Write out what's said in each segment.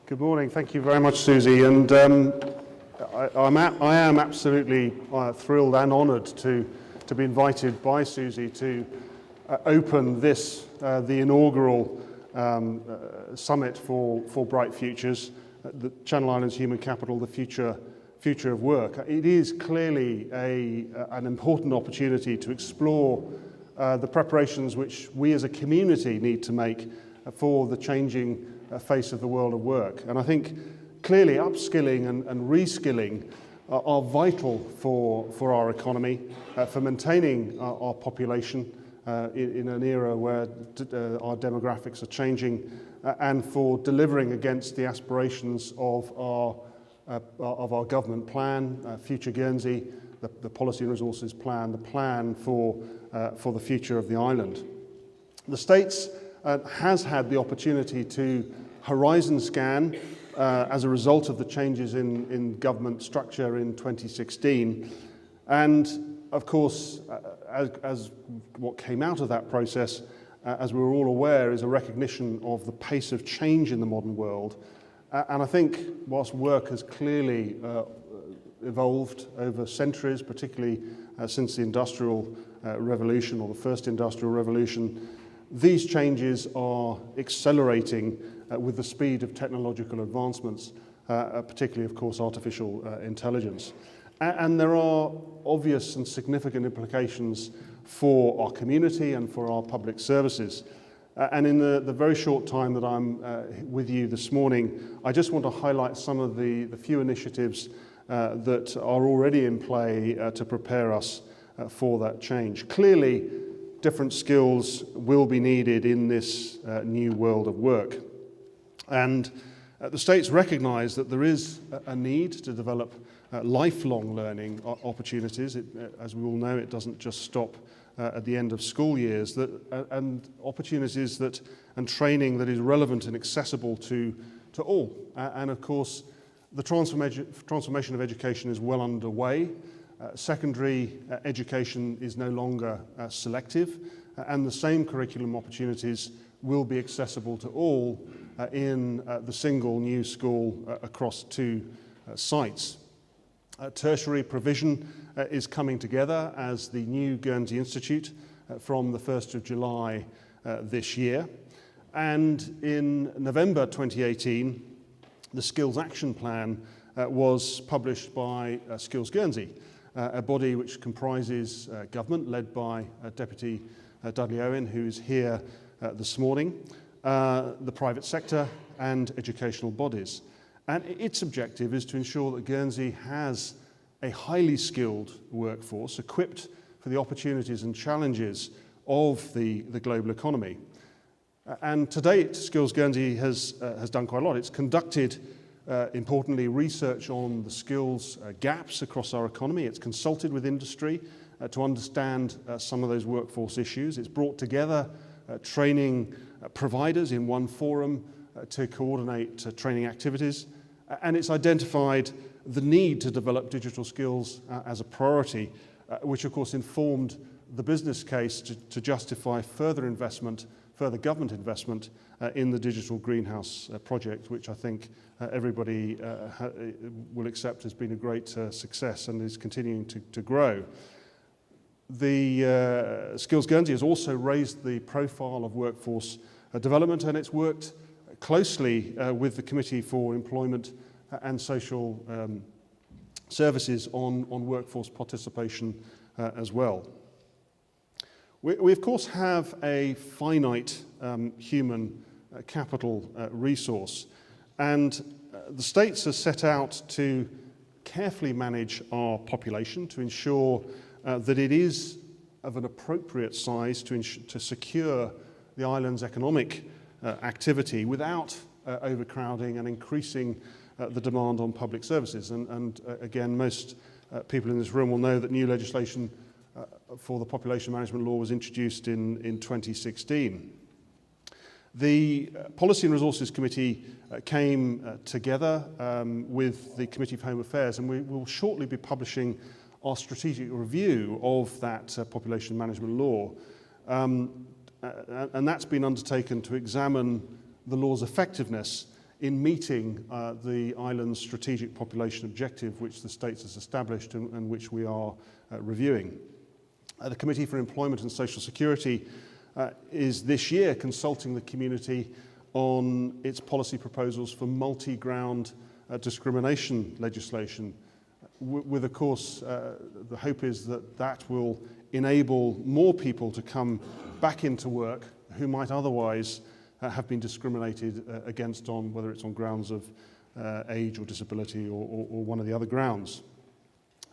Good morning. Thank you very much, Susie. And I am absolutely thrilled and honoured to be invited by Susie to open this, the inaugural summit for Bright Futures, the Channel Islands Human Capital, the future of work. It is clearly an important opportunity to explore the preparations which we as a community need to make for the changing face of the world of work. And I think clearly upskilling and reskilling are vital for our economy, for maintaining our population in an era where our demographics are changing, and for delivering against the aspirations of our government plan, Future Guernsey, the Policy and Resources Plan, the plan for the future of the island. The States has had the opportunity to horizon scan as a result of the changes in government structure in 2016. And of course, as what came out of that process, as we're all aware, is a recognition of the pace of change in the modern world. And I think whilst work has clearly evolved over centuries, particularly since the Industrial Revolution or the first Industrial Revolution, these changes are accelerating with the speed of technological advancements, particularly, of course, artificial intelligence. And there are obvious and significant implications for our community and for our public services. And in the very short time that I'm with you this morning, I just want to highlight some of the few initiatives that are already in play to prepare us for that change. Clearly, different skills will be needed in this new world of work. And the States recognise that there is a need to develop lifelong learning opportunities. As we all know, it doesn't just stop at the end of school years, and opportunities and training that is relevant and accessible to all. And of course, the transformation of education is well underway. Secondary education is no longer selective, and the same curriculum opportunities will be accessible to all in the single new school across two sites. Tertiary provision is coming together as the new Guernsey Institute from the 1st of July this year. And in November 2018, the Skills Action Plan was published by Skills Guernsey, a body which comprises government led by Deputy Dudley Owen, who is here this morning, the private sector and educational bodies. And its objective is to ensure that Guernsey has a highly skilled workforce equipped for the opportunities and challenges of the global economy. And to date, Skills Guernsey has done quite a lot. It's conducted, importantly, research on the skills gaps across our economy. It's consulted with industry to understand some of those workforce issues. It's brought together training providers in one forum to coordinate training activities. And it's identified the need to develop digital skills as a priority, which of course informed the business case to justify further government investment in the Digital Greenhouse project, which I think everybody will accept has been a great success and is continuing to grow. The Skills Guernsey has also raised the profile of workforce development, and it's worked closely with the Committee for Employment and Social Services on workforce participation as well. We of course have a finite human capital resource, and the States have set out to carefully manage our population to ensure that it is of an appropriate size to secure the island's economic activity without overcrowding and increasing the demand on public services. And again, most people in this room will know that new legislation for the population management law was introduced in 2016. The Policy and Resources Committee came together with the Committee for Home Affairs, and we will shortly be publishing our strategic review of that population management law. And that's been undertaken to examine the law's effectiveness in meeting the island's strategic population objective, which the States has established and which we are reviewing. The Committee for Employment and Social Security is this year consulting the community on its policy proposals for multi-ground discrimination legislation, with, of course, the hope is that that will enable more people to come back into work who might otherwise have been discriminated against on, whether it's on grounds of age or disability or one of the other grounds.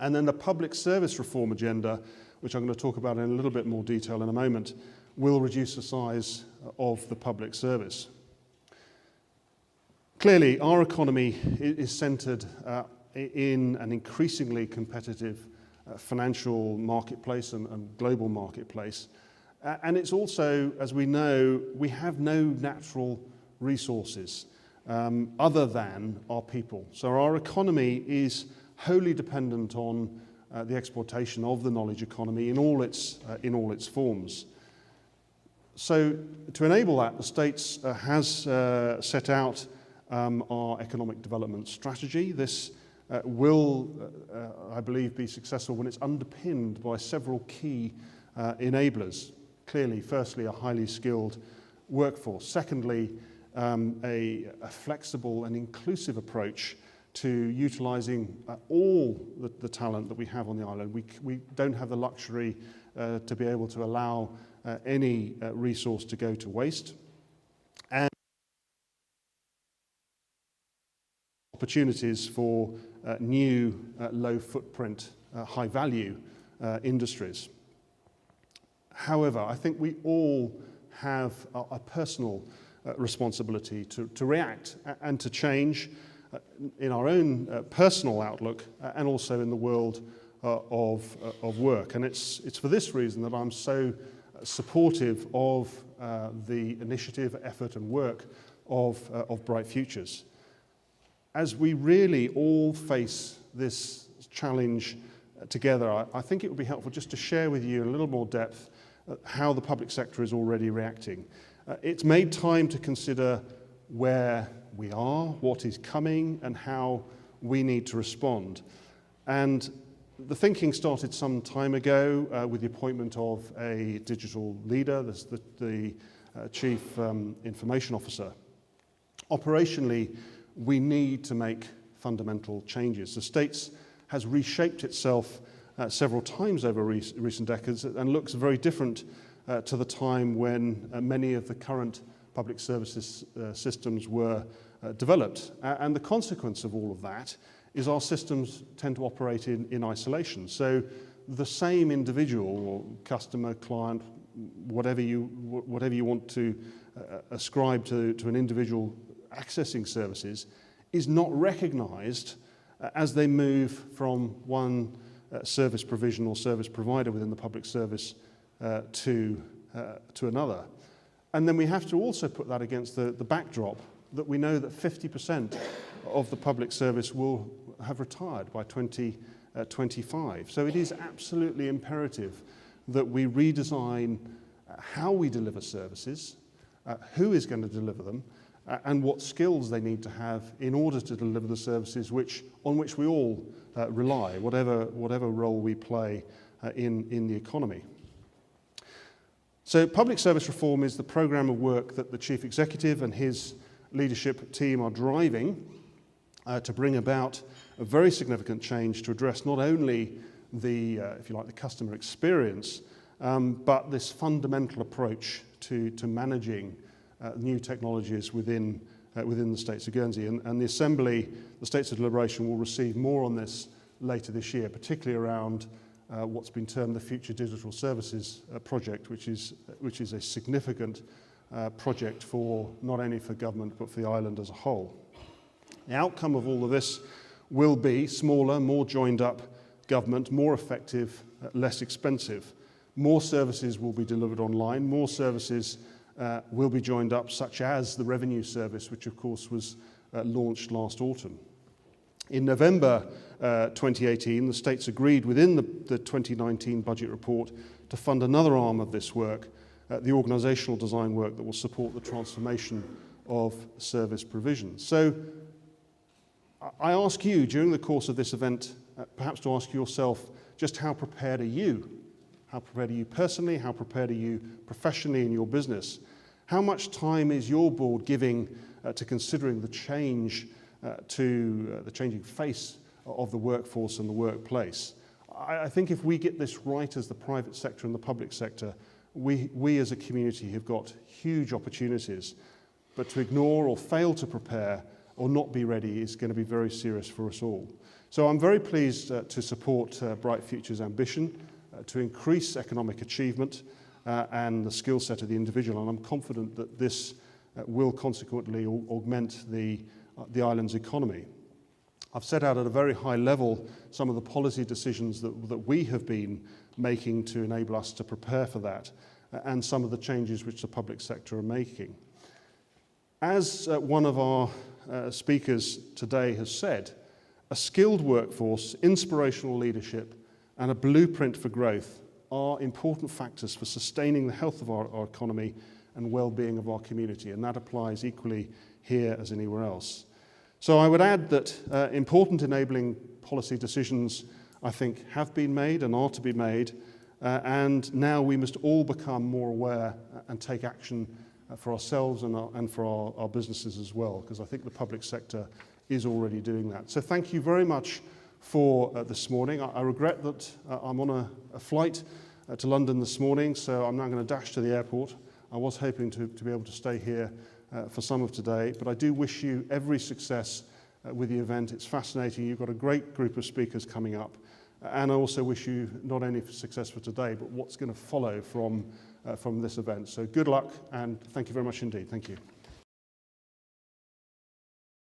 And then the public service reform agenda, which I'm going to talk about in a little bit more detail in a moment, will reduce the size of the public service. Clearly, our economy is centred in an increasingly competitive financial marketplace and global marketplace. And it's also, as we know, we have no natural resources other than our people. So our economy is wholly dependent on the exportation of the knowledge economy in all its forms. So to enable that, the States has set out our economic development strategy. This will, I believe, be successful when it's underpinned by several key enablers. Clearly, firstly, a highly skilled workforce. Secondly, a flexible and inclusive approach to utilising all the talent that we have on the island. We don't have the luxury to be able to allow any resource to go to waste. And opportunities for new low footprint, high value industries. However, I think we all have a personal responsibility to react and to change in our own personal outlook and also in the world of work. And it's for this reason that I'm so supportive of the initiative, effort and work of Bright Futures. As we really all face this challenge together, I think it would be helpful just to share with you in a little more depth how the public sector is already reacting. It's made time to consider where we are, what is coming, and how we need to respond. And the thinking started some time ago with the appointment of a digital leader, the Chief Information Officer. Operationally, we need to make fundamental changes. The States has reshaped itself several times over recent decades and looks very different to the time when many of the current public services systems were developed. And the consequence of all of that is our systems tend to operate in isolation. So the same individual or customer, client, whatever you want to ascribe to an individual accessing services is not recognised as they move from one service provision or service provider within the public service to another. And then we have to also put that against the backdrop that we know that 50% of the public service will have retired by 2025. So it is absolutely imperative that we redesign how we deliver services, who is going to deliver them, and what skills they need to have in order to deliver the services on which we all rely, whatever role we play in the economy. So public service reform is the programme of work that the Chief Executive and his leadership team are driving to bring about a very significant change to address not only the, if you like, the customer experience, but this fundamental approach to managing new technologies within the States of Guernsey. And the Assembly, the States of Deliberation, will receive more on this later this year, particularly around what's been termed the Future Digital Services Project, which is a significant project for not only for government but for the island as a whole. The outcome of all of this will be smaller, more joined up government, more effective, less expensive. More services will be delivered online, more services will be joined up, such as the revenue service, which of course was launched last autumn. In November 2018, the States agreed within the 2019 budget report to fund another arm of this work, the organisational design work that will support the transformation of service provision. So I ask you during the course of this event, perhaps to ask yourself, just how prepared are you? How prepared are you personally? How prepared are you professionally in your business? How much time is your board giving to considering the change the changing face of the workforce and the workplace? I think if we get this right as the private sector and the public sector, we as a community have got huge opportunities, but to ignore or fail to prepare or not be ready is going to be very serious for us all. So I'm very pleased to support Bright Futures' ambition to increase economic achievement and the skill set of the individual, and I'm confident that this will consequently augment the island's economy. I've set out at a very high level some of the policy decisions that we have been making to enable us to prepare for that, and some of the changes which the public sector are making. As one of our speakers today has said, a skilled workforce, inspirational leadership, and a blueprint for growth are important factors for sustaining the health of our economy and well-being of our community, and that applies equally here as anywhere else. So I would add that important enabling policy decisions, I think, have been made and are to be made, and now we must all become more aware and take action for ourselves and for our businesses as well, because I think the public sector is already doing that. So thank you very much for this morning. I regret that I'm on a flight to London this morning, so I'm now going to dash to the airport. I was hoping to be able to stay here for some of today, but I do wish you every success with the event. It's fascinating. You've got a great group of speakers coming up, and I also wish you not only success for today, but what's going to follow from this event. So good luck, and thank you very much indeed. Thank you.